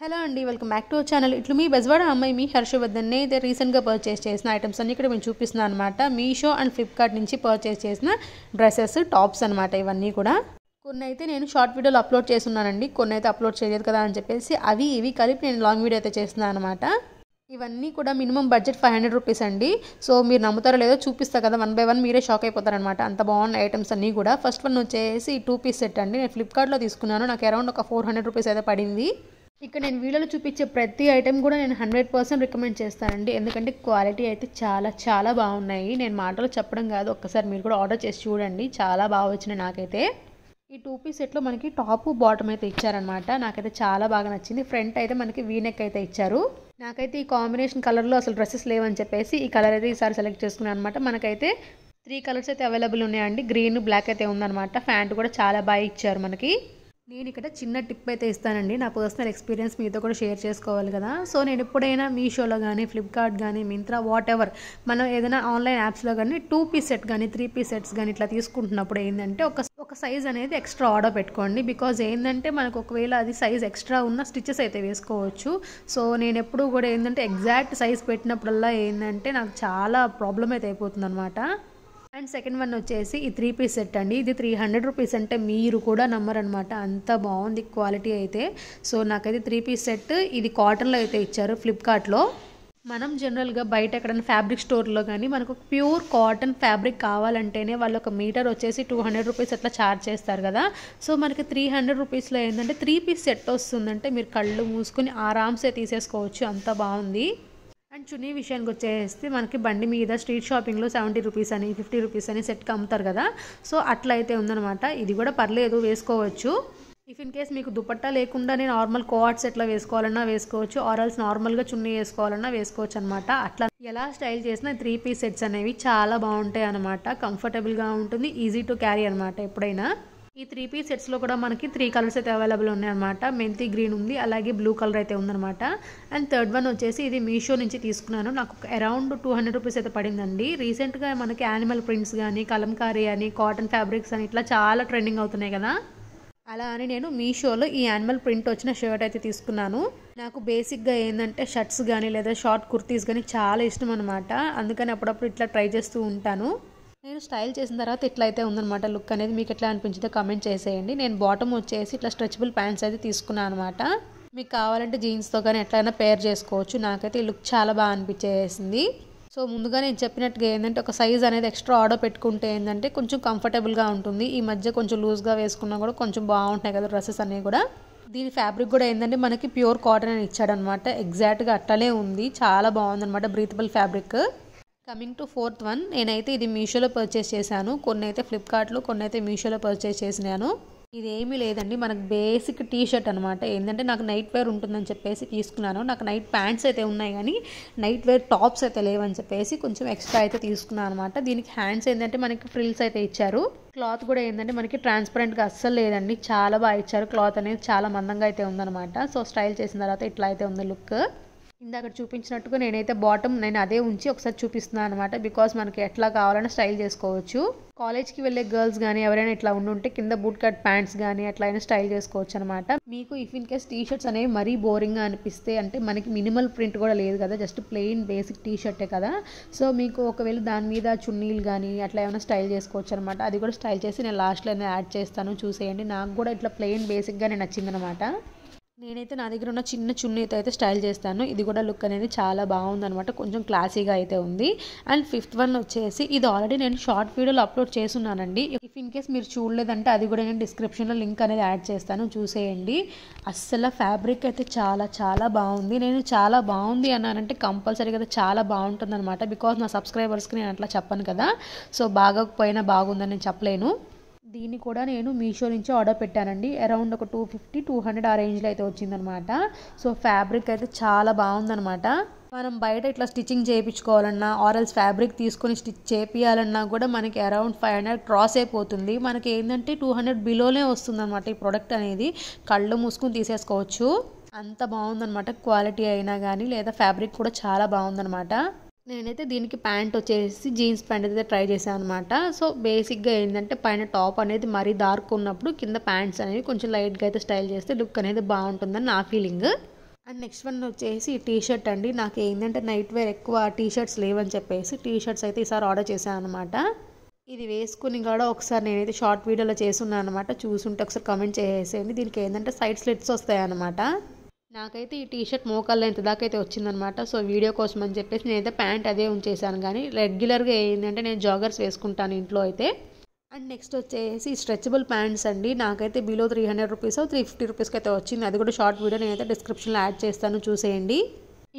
Hello అండి, welcome back to our channel. ఇట్లు మీ బెజవాడ అమ్మాయి మీ హర్షవర్ధన్. అయితే రీసెంట్గా పర్చేస్ చేసిన ఐటమ్స్ అన్ని ఇక్కడ మేము చూపిస్తున్నాను అనమాట. మీషో అండ్ ఫ్లిప్కార్ట్ నుంచి పర్చేస్ చేసిన డ్రెస్సెస్, టాప్స్ అనమాట. ఇవన్నీ కూడా కొన్ని అయితే నేను షార్ట్ వీడియోలో అప్లోడ్ చేస్తున్నానండి, కొన్ని అయితే అప్లోడ్ చేయలేదు కదా అని చెప్పేసి అవి ఇవి కలిపి నేను లాంగ్ వీడియో అయితే చేస్తున్నాను అనమాట. ఇవన్నీ కూడా మినిమం బడ్జెట్ 500 రూపీస్ అండి. సో మీరు నమ్ముతారో లేదో చూపిస్తా కదా, 1 by 1 మీరే షాక్ అయిపోతారనమాట. అంత బాగున్న ఐటమ్స్ అన్నీ కూడా. ఫస్ట్ వన్ వచ్చేసి 2 పీస్ సెట్ అండి. నేను ఫ్లిప్కార్ట్లో తీసుకున్నాను. నాకు అరౌండ్ ఒక 400 రూపీస్ అయితే పడింది. ఇక్కడ నేను వీడియోలో చూపించే ప్రతి ఐటెం కూడా నేను 100% రికమెండ్ చేస్తానండి. ఎందుకంటే క్వాలిటీ అయితే చాలా చాలా బాగున్నాయి. నేను మాటలు చెప్పడం కాదు, ఒక్కసారి మీరు కూడా ఆర్డర్ చేసి చూడండి. చాలా బాగా వచ్చినాయి నాకైతే. ఈ 2 పీస్ సెట్లో మనకి టాప్ బాటమ్ అయితే ఇచ్చారనమాట. నాకైతే చాలా బాగా నచ్చింది. ఫ్రంట్ అయితే మనకి వీనెక్ అయితే ఇచ్చారు. నాకైతే ఈ కాంబినేషన్ కలర్లో అసలు డ్రెస్సెస్ లేవని చెప్పేసి ఈ కలర్ అయితే ఈసారి సెలెక్ట్ చేసుకున్నాను అనమాట. మనకైతే 3 కలర్స్ అయితే అవైలబుల్ ఉన్నాయండి. గ్రీన్, బ్లాక్ అయితే ఉందన్నమాట. ప్యాంట్ కూడా చాలా బాగా ఇచ్చారు మనకి. నేను ఇక్కడ చిన్న టిప్ అయితే ఇస్తానండి, నా పర్సనల్ ఎక్స్పీరియన్స్ మీతో కూడా షేర్ చేసుకోవాలి కదా. సో నేను ఎప్పుడైనా మీషోలో కానీ, ఫ్లిప్కార్ట్ కానీ, మింత్రా, వాట్ ఎవర్ మనం ఏదైనా ఆన్లైన్ యాప్స్లో కానీ 2 పీస్ సెట్ కానీ 3 పీస్ సెట్స్ కానీ ఇట్లా తీసుకుంటున్నప్పుడు ఏంటంటే ఒక సైజ్ అనేది ఎక్స్ట్రా ఆర్డర్ పెట్టుకోండి. బికాజ్ ఏంటంటే మనకు ఒకవేళ అది సైజ్ ఎక్స్ట్రా ఉన్న స్టిచెస్ అయితే వేసుకోవచ్చు. సో నేను ఎప్పుడు కూడా ఏంటంటే ఎగ్జాక్ట్ సైజ్ పెట్టినప్పుడల్లా ఏంటంటే నాకు చాలా ప్రాబ్లం అయితే అయిపోతుంది అనమాట. అండ్ సెకండ్ వన్ వచ్చేసి ఈ 3 పీస్ సెట్ అండి. ఇది 300 రూపీస్ అంటే మీరు కూడా నమ్మరనమాట, అంత బాగుంది క్వాలిటీ అయితే. సో నాకైతే 3 పీస్ సెట్ ఇది కాటన్లో అయితే ఇచ్చారు ఫ్లిప్కార్ట్లో. మనం జనరల్గా బయట ఎక్కడైనా ఫ్యాబ్రిక్ స్టోర్లో కానీ మనకు ప్యూర్ కాటన్ ఫ్యాబ్రిక్ కావాలంటేనే వాళ్ళు ఒక మీటర్ వచ్చేసి 200 రూపీస్ అట్లా ఛార్జ్ చేస్తారు కదా. సో మనకి 300 రూపీస్లో ఏంటంటే 3 పీస్ సెట్ వస్తుందంటే మీరు కళ్ళు మూసుకొని ఆరామ్సే తీసేసుకోవచ్చు, అంత బాగుంది. అండ్ చున్నీ విషయానికి వచ్చేస్తే మనకి బండి మీద స్ట్రీట్ షాపింగ్లో 70 రూపీస్ అని, 50 రూపీస్ అని సెట్కి అమ్ముతారు కదా. సో అట్లా అయితే ఉందనమాట. ఇది కూడా పర్లేదు, వేసుకోవచ్చు. ఇఫ్ ఇన్ కేస్ మీకు దుపట్టా లేకుండా నార్మల్ కోఆట్ సెట్లో వేసుకోవాలన్నా వేసుకోవచ్చు, ఆర్ఎల్స్ నార్మల్గా చున్నీ వేసుకోవాలన్నా వేసుకోవచ్చు అనమాట. అట్లా ఎలా స్టైల్ చేసినా 3 పీస్ సెట్స్ అనేవి చాలా బాగుంటాయి అనమాట. కంఫర్టబుల్గా ఉంటుంది, ఈజీ టు క్యారీ అనమాట ఎప్పుడైనా. ఈ 3 పీస్ సెట్స్లో కూడా మనకి 3 కలర్స్ అయితే అవైలబుల్ ఉన్నాయన్నమాట. మెంతి గ్రీన్ ఉంది, అలాగే బ్లూ కలర్ అయితే ఉందన్నమాట. అండ్ థర్డ్ వన్ వచ్చేసి ఇది మీషో నుంచి తీసుకున్నాను. నాకు అరౌండ్ 200 రూపీస్ అయితే పడిందండి. రీసెంట్గా మనకి యానిమల్ ప్రింట్స్ కానీ, కలంకారీ అని, కాటన్ ఫ్యాబ్రిక్స్ అని ఇట్లా చాలా ట్రెండింగ్ అవుతున్నాయి కదా. అలా అని నేను మీషోలో ఈ యానిమల్ ప్రింట్ వచ్చిన షర్ట్ అయితే తీసుకున్నాను. నాకు బేసిక్గా ఏంటంటే షర్ట్స్ కానీ లేదా షార్ట్ కుర్తీస్ కానీ చాలా ఇష్టం అనమాట. అందుకని అప్పుడప్పుడు ఇట్లా ట్రై చేస్తూ ఉంటాను. నేను స్టైల్ చేసిన తర్వాత ఇట్లా అయితే ఉందన్నమాట లుక్ అనేది. మీకు ఎట్లా అనిపించిందో కామెంట్ చేసేయండి. నేను బాటమ్ వచ్చేసి ఇట్లా స్ట్రెచబుల్ ప్యాంట్స్ అయితే తీసుకున్నాను అనమాట. మీకు కావాలంటే జీన్స్తో కానీ ఎట్లయినా పేర్ చేసుకోవచ్చు. నాకైతే ఈ లుక్ చాలా బాగా అనిపించేసింది. సో ముందుగా నేను చెప్పినట్టుగా ఏంటంటే ఒక సైజ్ అనేది ఎక్స్ట్రా ఆర్డర్ పెట్టుకుంటే ఏంటంటే కొంచెం కంఫర్టబుల్గా ఉంటుంది. ఈ మధ్య కొంచెం లూజ్గా వేసుకున్నా కూడా కొంచెం బాగుంటాయి కదా డ్రెస్సెస్ అనేవి కూడా. దీని ఫ్యాబ్రిక్ కూడా ఏంటంటే మనకి ప్యూర్ కాటన్ అని ఇచ్చాడనమాట. ఎగ్జాక్ట్గా అట్లనే ఉంది, చాలా బాగుందనమాట, breathable fabric. Coming to fourth one, నేనైతే ఇది మీషోలో పర్చేస్ చేశాను. కొన్ని అయితే ఫ్లిప్కార్ట్లో, కొన్ని అయితే మీషోలో పర్చేస్ చేసినాను. ఇదేమీ లేదండి, మనకు బేసిక్ టీ షర్ట్ అనమాట. ఏంటంటే నాకు నైట్ వేర్ ఉంటుందని చెప్పేసి తీసుకున్నాను. నాకు నైట్ ప్యాంట్స్ అయితే ఉన్నాయి కానీ నైట్ వేర్ టాప్స్ అయితే లేవని చెప్పేసి కొంచెం ఎక్స్ట్రా అయితే తీసుకున్నాను అనమాట. దీనికి హ్యాండ్స్ ఏంటంటే మనకి ఫ్రిల్స్ అయితే ఇచ్చారు. క్లాత్ కూడా ఏంటంటే మనకి ట్రాన్స్పరెంట్గా అస్సలు లేదండి, చాలా బాగా ఇచ్చారు. క్లాత్ అనేది చాలా మందంగా అయితే ఉందన్నమాట. సో స్టైల్ చేసిన తర్వాత ఇట్లా అయితే ఉంది లుక్. ఇందాక చూపించినట్టుగా నేనైతే బాటమ్ నేను అదే ఉంచి ఒకసారి చూపిస్తున్నాను అనమాట. బికాస్ మనకి ఎట్లా కావాలన్నా స్టైల్ చేసుకోవచ్చు. కాలేజ్కి వెళ్ళే గర్ల్స్ కానీ ఎవరైనా ఇట్లా ఉండుంటే కింద బూట్ కట్ ప్యాంట్స్ కానీ అట్లా అయినా స్టైల్ చేసుకోవచ్చు అనమాట. మీకు if in case T shirts అనేవి మరీ బోరింగ్గా అనిపిస్తే, అంటే మనకి మినిమల్ ప్రింట్ కూడా లేదు కదా, జస్ట్ ప్లెయిన్ బేసిక్ టీ షర్టే కదా. సో మీకు ఒకవేళ దాని మీద చున్నీలు కానీ అట్లా ఏమైనా స్టైల్ చేసుకోవచ్చు అనమాట. అది కూడా స్టైల్ చేసి నేను లాస్ట్లో యాడ్ చేస్తాను, చూసేయండి. నాకు కూడా ఇట్లా ప్లెయిన్ బేసిక్గానే నచ్చిందనమాట. నేనైతే నా దగ్గర ఉన్న చిన్న చున్నీతో అయితే స్టైల్ చేస్తాను. ఇది కూడా లుక్ అనేది చాలా బాగుందనమాట, కొంచెం క్లాసీగా అయితే ఉంది. అండ్ ఫిఫ్త్ వన్ వచ్చేసి ఇది ఆల్రెడీ నేను షార్ట్ వీడియోలో అప్లోడ్ చేస్తున్నానండి. ఇఫ్ ఇన్ కేస్ మీరు చూడలేదంటే అది కూడా నేను డిస్క్రిప్షన్లో లింక్ అనేది యాడ్ చేస్తాను, చూసేయండి. అస్సలు ఫ్యాబ్రిక్ అయితే చాలా చాలా బాగుంది. నేను చాలా బాగుంది అన్నానంటే కంపల్సరీగా అయితే చాలా బాగుంటుంది అనమాట. బికాజ్ నా సబ్స్క్రైబర్స్కి నేను అట్లా చెప్పను కదా. సో బాగోకపోయినా బాగుందని నేను చెప్పలేను. దీన్ని కూడా నేను మీషో నుంచి ఆర్డర్ పెట్టానండి. అరౌండ్ ఒక 250-200 ఆ రేంజ్లో అయితే వచ్చిందనమాట. సో ఫ్యాబ్రిక్ అయితే చాలా బాగుందనమాట. మనం బయట ఇట్లా స్టిచ్చింగ్ చేయించుకోవాలన్నా ఆర్ఎల్స్ ఫ్యాబ్రిక్ తీసుకొని స్టిచ్ చేపియాలన్నా కూడా మనకి అరౌండ్ 500 క్రాస్ అయిపోతుంది. మనకి ఏంటంటే 200 బిలోనే వస్తుందన్నమాట ఈ ప్రోడక్ట్ అనేది. కళ్ళు మూసుకొని తీసేసుకోవచ్చు, అంత బాగుందనమాట. క్వాలిటీ అయినా కానీ లేదా ఫ్యాబ్రిక్ కూడా చాలా బాగుందనమాట. నేనైతే దీనికి ప్యాంట్ వచ్చేసి జీన్స్ ప్యాంట్ అయితే ట్రై చేశాను అనమాట. సో బేసిక్గా ఏంటంటే పైన టాప్ అనేది మరీ డార్క్ ఉన్నప్పుడు కింద ప్యాంట్స్ అనేవి కొంచెం లైట్గా అయితే స్టైల్ చేస్తే లుక్ అనేది బాగుంటుందని నా ఫీలింగ్. అండ్ నెక్స్ట్ వన్ వచ్చేసి టీ షర్ట్ అండి. నాకు ఏంటంటే నైట్ వేర్ ఎక్కువ టీ షర్ట్స్ లేవని చెప్పేసి టీ షర్ట్స్ అయితే ఈసారి ఆర్డర్ చేశాను అనమాట. ఇది వేసుకుని కూడా ఒకసారి నేనైతే షార్ట్ వీడియోలో చేస్తున్నాను అనమాట. చూసుంటే ఒకసారి కమెంట్ చేసేయండి. దీనికి ఏంటంటే సైడ్ స్లిట్స్ వస్తాయి అనమాట. నాకైతే ఈ టీ షర్ట్ మోకాళ్ళ ఇంత దాకా అయితే వచ్చిందనమాట. సో వీడియో కోసం అని చెప్పేసి నేనైతే ప్యాంట్ అదే ఉంచేసాను. కానీ రెగ్యులర్గా ఏంటంటే నేను జాగర్స్ వేసుకుంటాను ఇంట్లో అయితే. అండ్ నెక్స్ట్ వచ్చేసి స్ట్రెచబుల్ ప్యాంట్స్ అండి. నాకైతే బిలో 300 రూపీస్ 350 రూపీస్కి అయితే వచ్చింది. అది కూడా షార్ట్ వీడియో నేనైతే డిస్క్రిప్షన్లో యాడ్ చేస్తాను, చూసేయండి.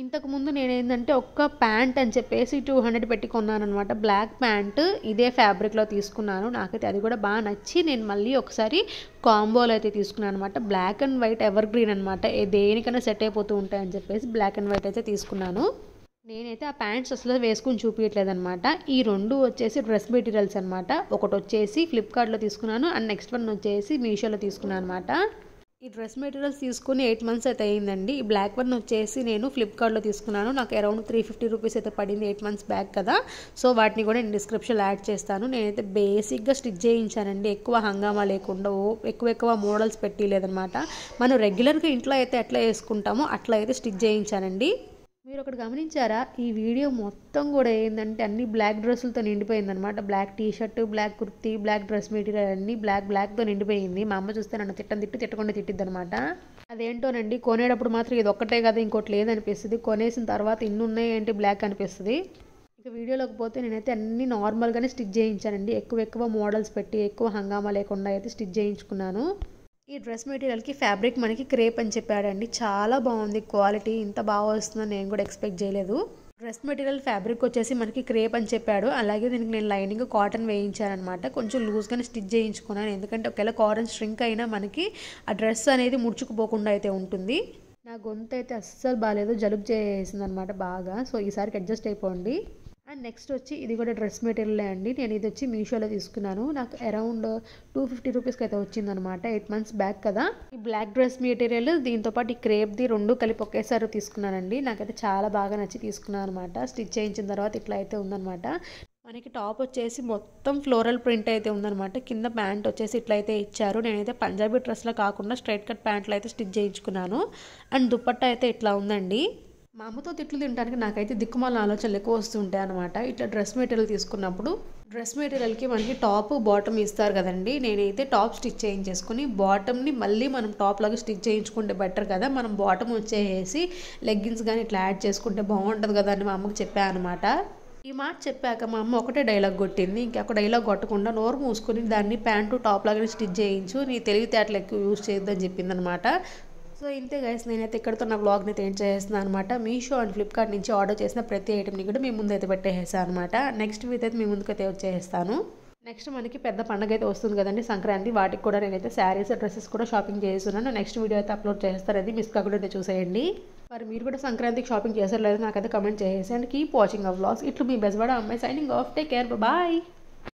ఇంతకుముందు నేనేంటంటే ఒక్క ప్యాంట్ అని చెప్పేసి 200 పెట్టి కొన్నాను అనమాట. బ్లాక్ ప్యాంట్ ఇదే ఫ్యాబ్రిక్లో తీసుకున్నాను. నాకైతే అది కూడా బాగా నచ్చి నేను మళ్ళీ ఒకసారి కాంబోలో అయితే తీసుకున్నాను అనమాట. Black and white evergreen అనమాట. దేనికైనా సెట్ అయిపోతూ ఉంటాయని చెప్పేసి బ్లాక్ అండ్ వైట్ అయితే తీసుకున్నాను. నేనైతే ఆ ప్యాంట్స్ అసలు వేసుకుని చూపించట్లేదు అనమాట. ఈ రెండు వచ్చేసి డ్రెస్ మెటీరియల్స్ అనమాట. ఒకటి వచ్చేసి ఫ్లిప్కార్ట్లో తీసుకున్నాను అండ్ నెక్స్ట్ వన్ వచ్చేసి మీషోలో తీసుకున్నాను అనమాట. ఈ డ్రెస్ మెటీరియల్స్ తీసుకుని 8 months అయితే అయ్యిందండి. ఈ బ్లాక్ వన్ వచ్చేసి నేను ఫ్లిప్కార్ట్లో తీసుకున్నాను. నాకు అరౌండ్ 350 రూపీస్ అయితే పడింది 8 months బ్యాక్ కదా. సో వాటిని కూడా నేను డిస్క్రిప్షన్లో యాడ్ చేస్తాను. నేనైతే బేసిక్గా స్టిచ్ చేయించానండి. ఎక్కువ హంగామా లేకుండా ఎక్కువ మోడల్స్ పెట్టి లేదనమాట. మనం రెగ్యులర్గా ఇంట్లో అయితే ఎట్లా వేసుకుంటామో అట్లా అయితే స్టిచ్ చేయించానండి. మీరు ఒకటి గమనించారా, ఈ వీడియో మొత్తం కూడా ఏంటంటే అన్ని బ్లాక్ డ్రెస్సులతో నిండిపోయిందనమాట. Black T shirt, black kurti, black dress material అన్ని బ్లాక్తో నిండిపోయింది. మా అమ్మ చూస్తే నన్ను తిట్టకుండా తిట్టిద్ది అనమాట. అదేంటోనండి, కొనేటప్పుడు మాత్రం ఇది ఒక్కటే కదా ఇంకోటి లేదనిపిస్తుంది. కొనేసిన తర్వాత ఇన్ని ఉన్నాయి ఏంటి బ్లాక్ అనిపిస్తుంది. ఇక వీడియోలోకి పోతే నేనైతే అన్ని నార్మల్గానే స్టిచ్ చేయించానండి. ఎక్కువ మోడల్స్ పెట్టి ఎక్కువ హంగామా లేకుండా అయితే స్టిచ్ చేయించుకున్నాను. ఈ డ్రెస్ మెటీరియల్కి ఫ్యాబ్రిక్ మనకి క్రేప్ అని చెప్పాడండి. చాలా బాగుంది క్వాలిటీ. ఇంత బాగా వస్తుందని నేను కూడా ఎక్స్పెక్ట్ చేయలేదు. డ్రెస్ మెటీరియల్ ఫ్యాబ్రిక్ వచ్చేసి మనకి క్రేప్ అని చెప్పాడు. అలాగే దీనికి నేను లైనింగ్ కాటన్ వేయించానమాట. కొంచెం లూజ్గానే స్టిచ్ చేయించుకున్నాను. ఎందుకంటే ఒకవేళ కాటన్ స్ట్రింక్ అయినా మనకి ఆ డ్రెస్ అనేది ముడుచుకుపోకుండా అయితే ఉంటుంది. నా గొంతు అయితే అస్సలు బాగాలేదు, జలుబు చేసింది అనమాట బాగా. సో ఈసారికి అడ్జస్ట్ అయిపోండి. అండ్ నెక్స్ట్ వచ్చి ఇది కూడా డ్రెస్ మెటీరియల్ అండి. నేను ఇది వచ్చి మీషోలో తీసుకున్నాను. నాకు అరౌండ్ 250 రూపీస్కి అయితే వచ్చిందనమాట. 8 months బ్యాక్ కదా. ఈ బ్లాక్ డ్రెస్ మెటీరియల్ దీంతోపాటు ఈ క్రేప్ది రెండు కలిపి ఒకేసారి తీసుకున్నానండి. నాకైతే చాలా బాగా నచ్చి తీసుకున్నాను అనమాట. స్టిచ్ చేయించిన తర్వాత ఇట్లా అయితే ఉందనమాట. మనకి టాప్ వచ్చేసి మొత్తం ఫ్లోరల్ ప్రింట్ అయితే ఉందనమాట. కింద ప్యాంట్ వచ్చేసి ఇట్లయితే ఇచ్చారు. నేనైతే పంజాబీ డ్రెస్లో కాకుండా స్ట్రైట్ కట్ ప్యాంట్లో అయితే స్టిచ్ చేయించుకున్నాను. అండ్ దుపట్టా అయితే ఇట్లా ఉందండి. మా అమ్మతో తిట్లు తినడానికి నాకైతే దిక్కుమాల ఆలోచనలు ఎక్కువ వస్తుంటాయి అనమాట. ఇట్లా డ్రెస్ మెటీరియల్ తీసుకున్నప్పుడు డ్రెస్ మెటీరియల్కి మనకి టాప్ బాటమ్ ఇస్తారు కదండి. నేనైతే టాప్ స్టిచ్ చేయించేసుకుని బాటమ్ని మళ్ళీ మనం టాప్ లాగా స్టిచ్ చేయించుకుంటే బెటర్ కదా. మనం బాటమ్ వచ్చేసి లెగ్గిన్స్ కానీ ఇట్లా యాడ్ చేసుకుంటే బాగుంటుంది కదా అని మా అమ్మకి చెప్పాను అనమాట. ఈ మాట చెప్పాక మా అమ్మ ఒకటే డైలాగ్ కొట్టింది. ఇంకొక డైలాగ్ కొట్టకుండా నోరు మూసుకుని దాన్ని ప్యాంటు టాప్ లాగానే స్టిచ్ చేయించు, నీ తెలివితేటలు ఎక్కువ యూజ్ చేయొద్దని చెప్పిందనమాట. సో ఇంతే గైస్, నేనైతే ఇక్కడతో నా బ్లాగ్ని అయితే ఏం చేస్తున్నాను అనమాట. మీషో అండ్ ఫ్లిప్కార్ట్ నుంచి ఆర్డర్ చేసిన ప్రతి ఐటెంని కూడా మీ ముందు అయితే పెట్టేసాను అనమాట. నెక్స్ట్ వీక్ అయితే మీ ముందుకైతే వచ్చేస్తాను. నెక్స్ట్ మనకి పెద్ద పండుగ అయితే వస్తుంది కదండి, సంక్రాంతి. వాటికి కూడా నేనైతే శారీస్ డ్రెస్సెస్ కూడా షాపింగ్ చేస్తున్నాను. నెక్స్ట్ వీడియో అయితే అప్లోడ్ చేస్తారు, అది మిస్ కాకుండా చూసేయండి. మరి మీరు కూడా సంక్రాంతికి షాపింగ్ చేసారు లేదు నాకైతే కమెంట్ చేసేసి. And keep watching our vlogs. ఇట్లు మీ బెజవాడ అమ్మాయి signing off. Take care, bye.